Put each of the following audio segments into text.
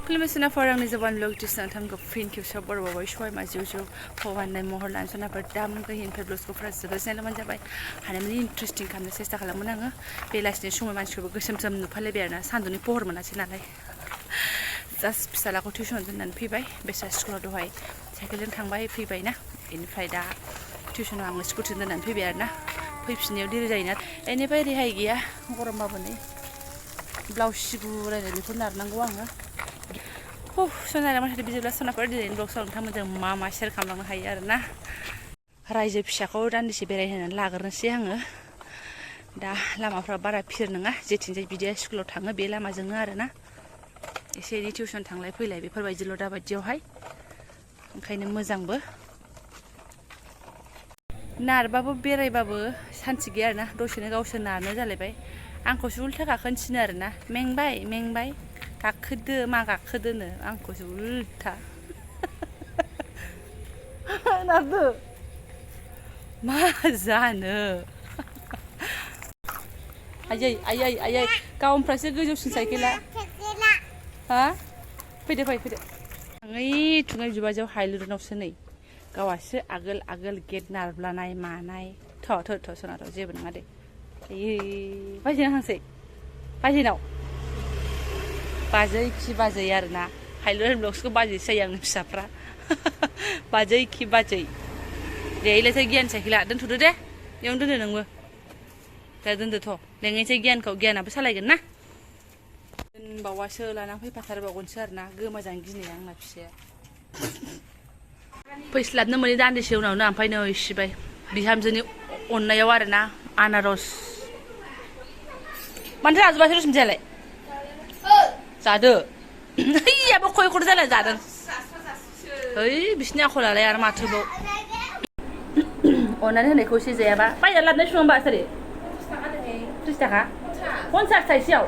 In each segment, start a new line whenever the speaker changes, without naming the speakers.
Filmesina forangni Jobanivlog tisna thamko fin kyusa borbabai shoi ma juju phawanai mohor lansona par dam gahin peblos ko fras sel man jabai hanamni interesting kamna sesta khalamon anga belasni shumai manchiko gosam sam nu phale berna sanduni pohor monachi nalai just pisala ko tuition donan fibai besa school do hai cycle thangbai fibai na inifai da tuition ang school donan fibai arna फैफिननायाव देरि जायोना एनिफ्राय रेहाय गैया गरमबाबो नै blouse सिगुरायनाय बेखौ नारनांगौ आङो सनाया माथो बिदिब्ला सनाफोर दिनैनि ब्लगआव नोंथांमोनजों मा मा शेयार खालामलांनो हायो आरोना रायजो फिसाखौ दान्दिसे बेरायहोनानै लाग्रोनोसै आङो दा लामाफ्रा बारा फिर नङा जेथिंजाय बिदिया स्कुलाव थाङो बे लामाजोंनो आरोना एसे एनै टिउसन थांलाय फैलाय बेफोरबायदिल' दा बायदियावहाय ओंखायनो मोजांबो नारबाबो बेरायबाबो सान्थि गैया आरोना दसेनो गावसोर नारनो जालायबाय आंखौसो उल्था गाखोनोथिनो आरोना मेंबाय गाखोदो मा गाखोदोनो आंखौसो उल्था नारदो मा जानो आयै गावनिफ्रायसो गोजौसिन साइकेला हा फैदो आङै थुङै बिबाजैयाव हायलुरनावसो नै गावासो आगोल गेट नारब्लानाय मानाय थ' सोनाथ' जेबो नङा दे आयै बाजैनाव थांसै बाजैनाव बाजै खि बाजै आरोना हायलुर ब्लग्सखौ बाजैसो जायो आंनि फिसाफ्रा बाजै खि बाजै दे इलायसै गियान साइकेला दोनथ'दो दे बेयावनो दोनदो नोंबो दा दोनदोथ' लेङैसै गियानाबो सालायगोन ना दोनबावासो लानानै फैफाथारबावगोनसो आरोना गोमाजानो गिनाया आंना फिसाया फैस्लाबनो मोनै दान्दिसे उनावनो ओमफ्राय नै सिबाय बिहामजोनि अननायाव आरोना आनारस मानोथो जाजोबासै रसमितायालाय जादो हैयाबो खय जाला जादों ओइ बिसिनि आखलालाय आरो माथोबाव अननानै होनायखौ एसे जायाबा बायना लाबोनाय सम होनबा सोरै 30 थाखा 50 थाइसेयाव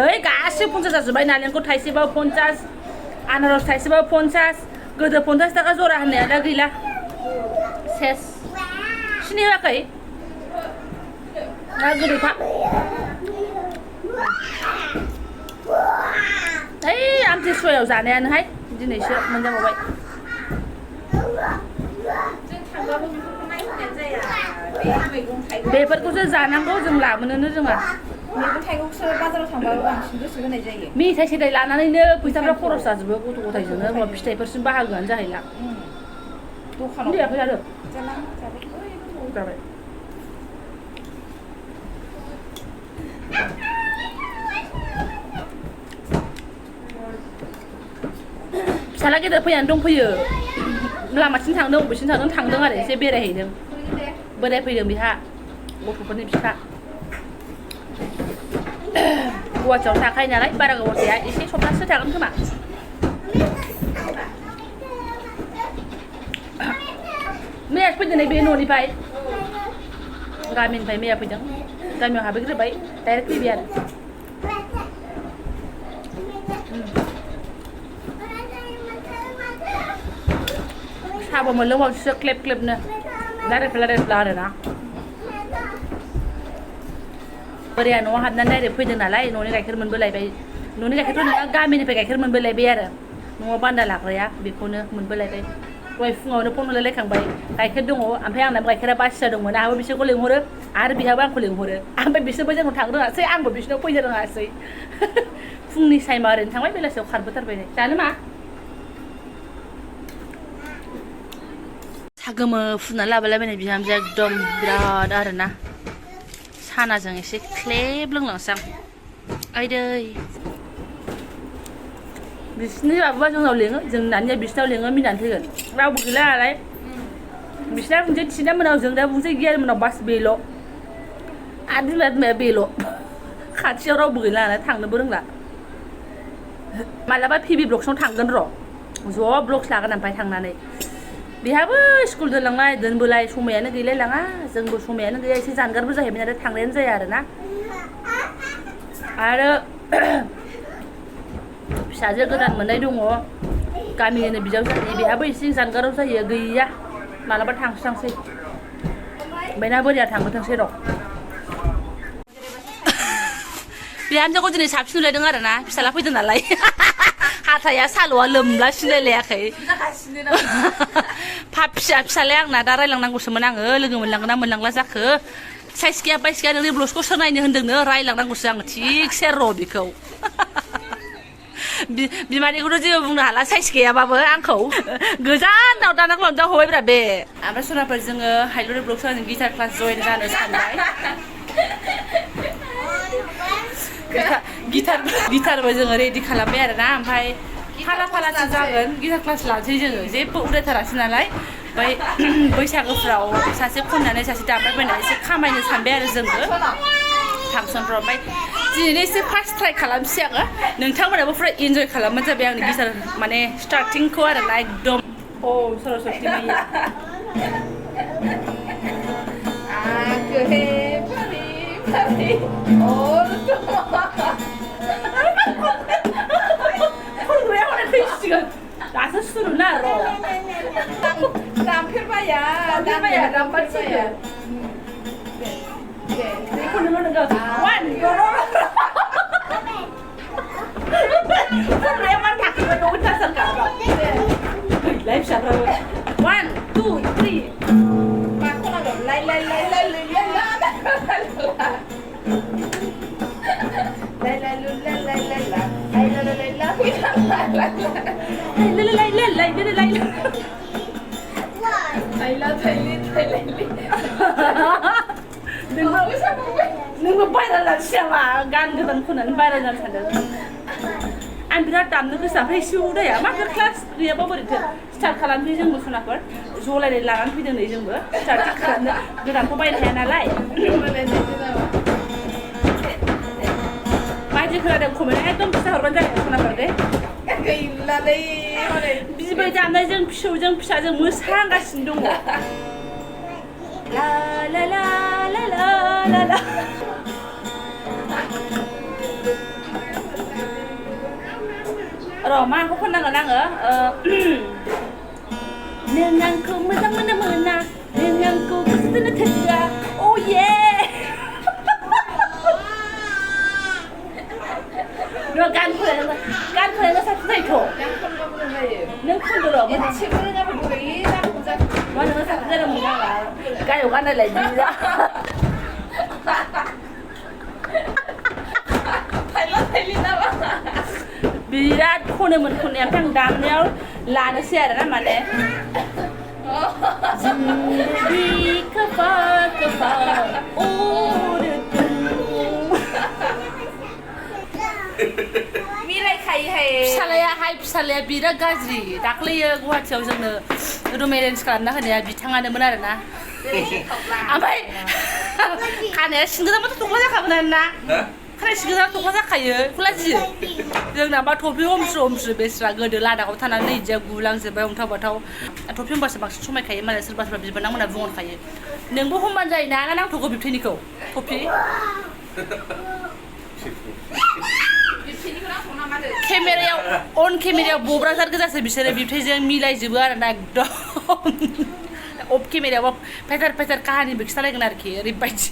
ओइ गासिबो 50 जाजोब्बाय नालेंखर थाइसेबाबो 50 आनारस थाइसेबाबो 50 गोदो 50 थाखा जरा होननाया दा गैला सेस सिनि होआखै ना गोदैफा ओइ आमथिसुवायाव जानायानोहाय दिनैसो मोनजाबावबाय बेफोरखौसो जानांगौ जों लाबोनोनो रोङा मैगं थाइगंसो बाजाराव थांबाबो बांसिन गोसो होनाय जायो मेथाइ सेथाइ लानानैनो फैसाफ्रा खरस जाजोबो गथ' गथायजोंनो होमबा फिथाइफोरसिम बाहागोआनो जाहैला दखानाव देयाखै आरो जाबाय फिसाला गेदेर फैनानै दंफैयो लामाथिं थांदों बबेसिम थांदों आरो एसे बेरायहैदों बोराय फैदों बिहा गथ'फोरनि बिफा गुवाहाटियाव थाखायो नालाय बारा गोबाव थाया एसे सप्तासे थागोन खोमा मैया फैदों बे न'निफ्राय गामिनिफ्राय मैया फैदों गामियाव हाबैग्रोबाय डाइरेक्ट फैबाय आरो साहाबो मोनलोंबावसो क्लेब क्लेबनो रायज्लायफ्ला आरोना बोराया न'आव हाबनानै डाइरेक्ट फैदों नालाय न'नि गाइखेर मोनबोलायबाय न'नि गाइखेरथ' नङा गामिनिफ्राय गाइखेर मोनबोलायबाय आरो न'आव बान्दा लाग्राया बेखौनो मोनबोलायबाय दहाय फुङावनो फन हरलायखांबाय गाइखेर दङ ओमफ्राय आंनाबो गाइखेरा बासिया दंमोन आंहाबो बिसोरखौ लिंहरो आरो बिहाबो आंखौ लिंहरो ओमफ्राय बिसोरबो जोंनाव थांनो रोङासै आंबो बिसोरनाव फैनो रोङासै फुंनि टाइमा ओरैनो थांबाय बेलासियाव खारबोथारबाय जानो मा सा गोमो फुननानै लाबोलायबायनाय बिहामजोआ एकदम बिराद आरोना सानाजों एसे क्लेब लोंलांसै आं आइदै बिसिनि बाबुआ जोंनाव लेङो जों नानिया बिसिनाव लेङो मिनानै फैगोन रावबो गैला नालाय बिसिना बुंसै थिना मोनाव जों दा बुंसै गियान मोनाव बास बेल' आरो बिमाया बेल' खाथियाव रावबो गैला नालाय थांनोबो रोंला मालाबा पिबि ब्लग्सआव थांगोन र' ज' ब्लग्स लागोन ओमफ्राय थांनानै बेहाबो स्कुल दोनलांनाय दोनबोलाय समायानो गैलायलाङा जोंबो समायानो गैया एसे जानगारबो जाहैबाय आरो थांनायानो जाया आरोना आरो फिसाजो गोदान मोननाय दङ गामिनिनो बिजावजालि बेहाबो एसे जानगाराव जायो गैया मालाबा थांसै ओमफ्राय ना बोरिया थांबोथोंसै र' बिहामजोखौ दिनै साबसिन नुलायदों आरोना फिसाला फैदों नालाय हाथाय फिसाया साल'आ लोमला सिनायलायाखै पाप फिसालाय आंना दा रायलांनांगौसोमोन आङो लोगो मोनलांगोन ना मोनलांला जाखो साइज गैया बाइस गैया नोंनि ब्लाउसखौ सोर नायनो होन्दोंनो रायलांनांगौसो आङो थिगसे र' बेखौ बिमानिखौथ' जेबो बुंनो हाला साइज गैयाबाबो आंखौ गोजानाव दानांगौ दा हबायब्रा बे ओमफ्राय सनाफोर जोङो हाइलुरि ब्लगसआव जों गिटार क्लास जइन जानो सानबाय गिटारबो जोङो रेडि खालामबाय आरोना ओमफ्राय फालासो जागोन गिटार क्लास लानोसै जोङो जेबो उदायथारासै नालाय ओमफ्राय बैसागोफ्राव सासे खननानै सासे दामबाय बायनानै एसे खामायनो सानबाय आरो जोंबो फांसनफ्राव ओमफ्राय दिनैनो एसे फार्स्ट ट्राइ खालामसै आङो नोंथांमोनाबो फुरा इन्जय खालामबानो जाबाय आंनि गिटार माने स्टार्टिंखौ आरोना एकदम औ सरस्वती मैया दासो सुरु ना र' दामफेरबाया बेखौ नोङो वान One, two, three. नोंबो बायरा जानोसै नामा गान गोदान खननानै बायरा जानो सानदों आं बिराद दामनो गोसो ओमफ्राय एसे उदाया माथो क्लास गैयाबा बोरैथो स्टार्ट खालामसै जोंबो सनाफोर जलायनाय लानानै फैदों नै जोंबो स्टार्टिं खालामनो गोदानखौ बायनो हाया नालाय मादि खोनादों कमेन्ट एकदम खिथा हरबानो जाबाय सनाफोर दे गैलालै बिबै दामनायजों फिसौजों फिसाजों मोसागासिनो दङ ला ला ला ला ला ला ला र' माखौ खननांगोन आङो नों आंखौ मोजां मोना मोना नों आंखौ गोसोथोनो थोआ अ ये र' गान खननायनो साबसिन जायोथ' नों खनदो र' मोनसेबो रोङाबा बोरै जानांगौ मा नोङो साबसिन जादों मोजां गायाव गाननायलाय बिदा बिराद खनोमोन खननाया ओमफ्राय आं दामनायाव लानोसै आरोना माने जिंदगी खफा खफा मिलायखायोहाय फिसालाया बिराद गाज्रि दाख्लैयो गुवाहाटियाव जोंनो रुम एरेन्ज खालामना होनाया बिथाङानोमोन आरोना ओमफ्राय खानाया सिंगोजाबाथ' दख'ना जाखागोन आरोना खानाय सिंगोजाबा दख'ना जाखायो बेखौ लाजियो जोंनाबा थफि हमस्रु बेस्रा गोदो लादाखाव थानानै इदिया गुलांजोब्बाय अन्थाव बाथाव थफि हमबासो बांसिन समायखायो मालाय सोरबा बिबोनांमोना बुंहरखायो नोंबो हमबानो जायोना ना नांथ'गौ बिबथैनिखौ थफि केमेरायाव अन केमेरायाव बब्राजार गोजासो बिसोरो बिबथैजों मिलायजोबो आरोना एकदम अफ केमेरायावबा फायथार काहानिबो खिथालायगोन आरोखि ओरैबायदि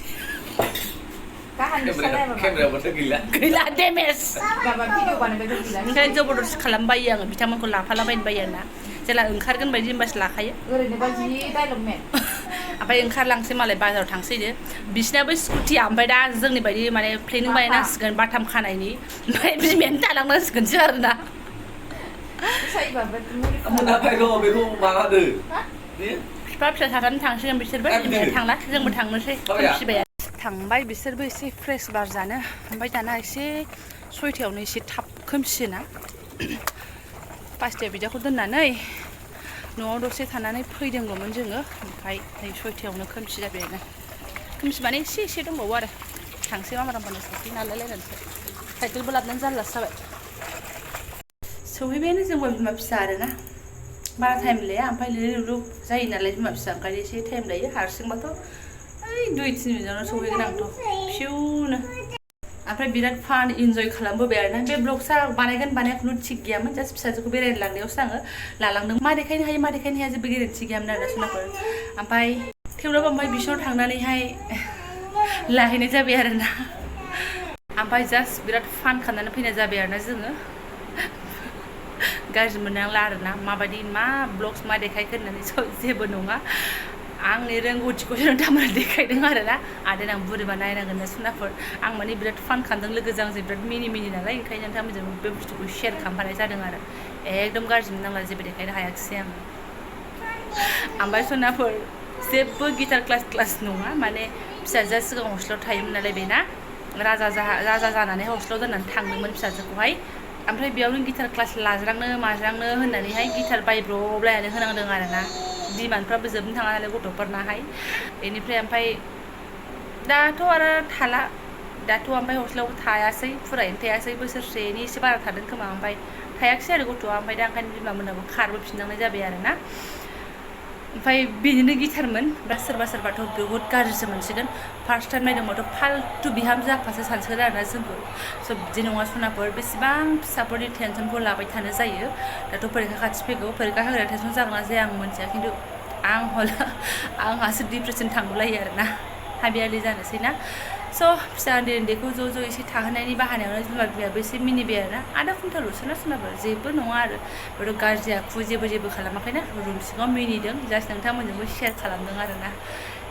गैला डेमेज ओंखायनो जबरदस्ति खालामबायो आङो बिथांमोनखौ लाफालाबायनो बायो आरोना जेला ओंखारगोन बायदि होनबासो लाखायो ओमफ्राय ओंखारलांसै मालाय बाजाराव थांसैनो बिसिनाबो स्कुटिया ओमफ्राय दा जोंनि बायदि माने प्लेनिं बानायनांसिगोन बाथाम खानायनि ओमफ्राय बिमायानो दालांनांसिगोनसो आरोना बिफा फिसा साथानो थांसिगोन बिसोरबो बिमाया थांला जोंबो थांनोसै फिबाया थांबाय बिसोरबो एसे फ्रेस बार जानो ओमफ्राय दाना एसे 6टायावनो एसे थाब खोमसियोना 5टायाव बिदाखौ दोननानै न'आव दसे थानानै फैदोंल'मोन जोङो ओमफ्राय नै 6टायावनो खोमसि जाबायानो खोमसि माने एसे दंबावो आरो थांसै मामारामबानो साइकेल नालायलायनानैसो साइकेलबो लाबोनानै जारलासो जाबाय सौहैबायानो जोंबो बिमा फिसा आरोना बारा टाइम लाया ओमफ्राय लिरु जायो नालाय बिमा फिसा ओंखायनो एसे टाइम लायो हारसिंबाथ' ओइ 2-3 मिनिटावनो सौहैगोन आंथ' फिउनो ओमफ्राय बिराद फान इन्जय खालामबोबाय आरोना बे ब्लगसा बानायनाया खुनु थिग गैयामोन जास्ट फिसाजोखौ बेरायनो लांनायावसो आङो लालांदों मा देखायनो हाया जेबो गेरेन्थि गैयामोन आरोना सनाफोर ओमफ्राय थेवब्लाबो ओमफ्राय बिसोराव थांनानैहाय लाहैनाय जाबाय आरोना ओमफ्राय जास्ट बिराद फान खालामनानै फैनाय जाबाय आरोना जोङो गाज्रि मोननांला आरोना माबायदि मा ब्लग्स मा देखायखो होननानै जेबो नङा आंनि रोंगौथिखौसो नोंथांमोना देखायदों आरोना आरो आं बुरैबा नायनांगोन ना सनाफोर आं माने बिराद फान खालामदों लोगोजों आंजों बिराद मिनि नालाय ओंखायनो नोंथांमोनजों बे बुस्थुखौ शेयार खालामफानाय जादों आरो एकदम गाज्रि मोननांला जेबो देखायनो हायाखिसै आं ओमफ्राय सनाफोर जेबो गिटार क्लास नङा माने फिसाजोआ सिगां हस्टेलाव थायोमोन नालाय बेना राजा जानानै हस्टेलाव दोननानै थांदोंमोन फिसाजोखौहाय ओमफ्राय बेयावनो गिटार क्लास लाज्रांनो माज्रांनो होननानैहाय गिटार बायब्रबलायनानै होनांदों आरोना डिमान्डफ्राबो जोबनो थाङा नालाय गथ'फोरनाहाय बेनिफ्राय ओमफ्राय दाथ' आरो थाला दाथ' ओमफ्राय हस्टेलावबो थायासै फुरायैनो थायासै बोसोरसेनि एसे बारा थादों खोमा ओमफ्राय थायाखिसै आरो गथ'आ ओमफ्राय दा ओंखायनो बिमामोनाबो खारबोफिननांनाय जाबाय आरोना ओमफ्राय बेनिनो गिटारमोन दा सोरबाथ' बहुद गाज्रिसो मोनसिगोन फार्स्ट टाइम नायदोंबाथ' फाल्थु बिहामजो आफासो सानसिगोन आरोना जोंखौ स' बिदि नङा सनाफोर बेसेबां फिसाफोरनि टेनसनखौ लाबाय थानो जायो दाथ' फरिखा खाथि फैगौ फरिखा होग्रा टेनसन जागोन ना जाया आं मिन्थिया खिन्थु आंहासो डिप्रेसन थांगौलायो आरोना हाबियालि जानोसै ना स' फिसा उन्दैखौ ज' एसे थाहोनायनि बाहानायावनो बिमा बिमायाबो एसे मिनिबाय आरोना आधा घन्टाल'सो ना सोनाफोर जेबो नङा आरो बेथ' गाज्रि आखु जेबो खालामाखैना रुम सिङाव मिनिदों जास्ट नोंथांमोनजोंबो शेयार खालामदों आरोना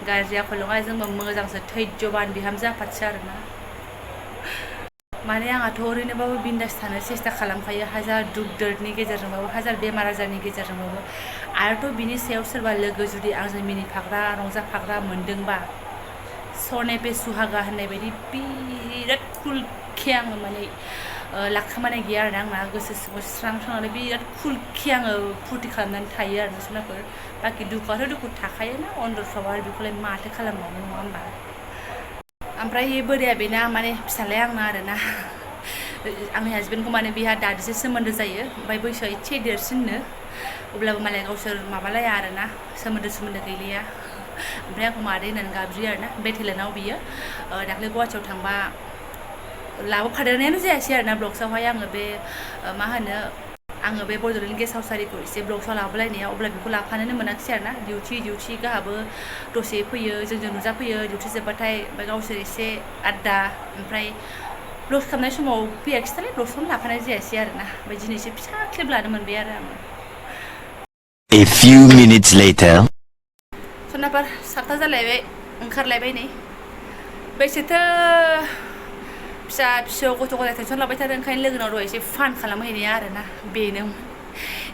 गाज्रि आखल नङा जोंबो मोजांसो धैर्यबान बिहामजो आफादसो आरोना माने आंहाथ' ओरैनोबाबो बिन्दास थानो सेस्था खालामखायो हाजार दुख दर्दनि गेजेरजोंबाबो हाजार बेमार आजारनि गेजेरजोंबाबो आरोथ' बिनि सायाव सोरबा लोगो जुदि आंजों मिनिफाग्रा रंजाफाग्रा मोनदोंबा सने पे सुहागा होननाय बायदि बिराद कुलखे आङो माने लाखोमानाय गैया आरोना आंना गोसो सिङाव स्रां स्रांनानै बिराद कुलखे आङो फुरथि खालामनानै थायो आरो सनाफोर बाखि दुखुआथ' दुखु थाखायोना अन्दरफ्राव आरो बेखौलाय माथो खालामबावनो नङा होमबा ओमफ्राय बोराया बेना माने फिसालाया आंना आरोना आंनि हासबेन्डखौ माने बेहा दादिसो सोमोन्दो जायो ओमफ्राय बैसोआ एसे देरसिननो अब्लाबो मालाय गावसोर माबालाया आरोना सोमोन्दो गैलिया ओमफ्राय आंखौ मादै होननानै गाबज्रियो आरोना बेटेलेनाव बियो दाख्लै गुवाहाटियाव थांबा लाबोफादेरनायानो जायासै आरोना ब्लग्सआवहाय आङो बे मा होनो आङो बे बड'लेण्ड गेस्ट हाउस आरिखौ एसे ब्लग्सआव लाबोलायनायाव अब्ला बेखौ लाफानोनो मोनाखिसै आरोना डिउटि गाहाबो दसे फैयो जोंजों नुजाफैयो डिउटि जोब्बाथाय ओमफ्राय गावसोर एसे आद्दा ओमफ्राय ब्लग्स खालामनाय समाव फैयाखिसै नालाय ब्लग्सखौनो लाफानाय जायासै आरोना ओमफ्राय दिनैसो फिसा क्लिप लानो मोनबाय आरो आङो
A few minutes later
सनाफोर 7था जालायबाय ओंखारलायबाय नै बैसोथो फिसा फिसौ गथ' गथाय टेनसन लाबाय थादों ओंखायनो लोगोनाव दहाय एसे फान खालामहैनाया आरोना बेनो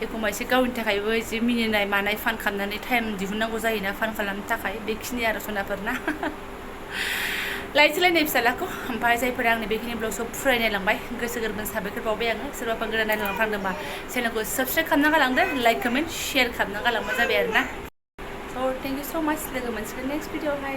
एखमबा एसे गावनि थाखायबो एसे मिनिनाय मानाय फान खालामनानै टाइम दिहुननांगौ जायोना फान खालामनो थाखाय बेखिनि आरो सनाफोर ना लायसैलाय नै फिसालाखौ ओमफ्राय जायफोरा आंनि बेखिनि ब्लग्सखौ फुरायनाय लांबाय गोसो गोरबोनि साबायखर बावबाय आङो सोरबाफोर गोदान नायलांफ्रांदोंबा चेनेलखौ साबस्क्राइब खालामना गालांदो लाइक कमेन्ट शेयार खालामना गालांबा जाबाय आरोना स' थेंक इउ स' माच लोगो मोनसिगोन नेक्स्ट भिडिअ'आवहाय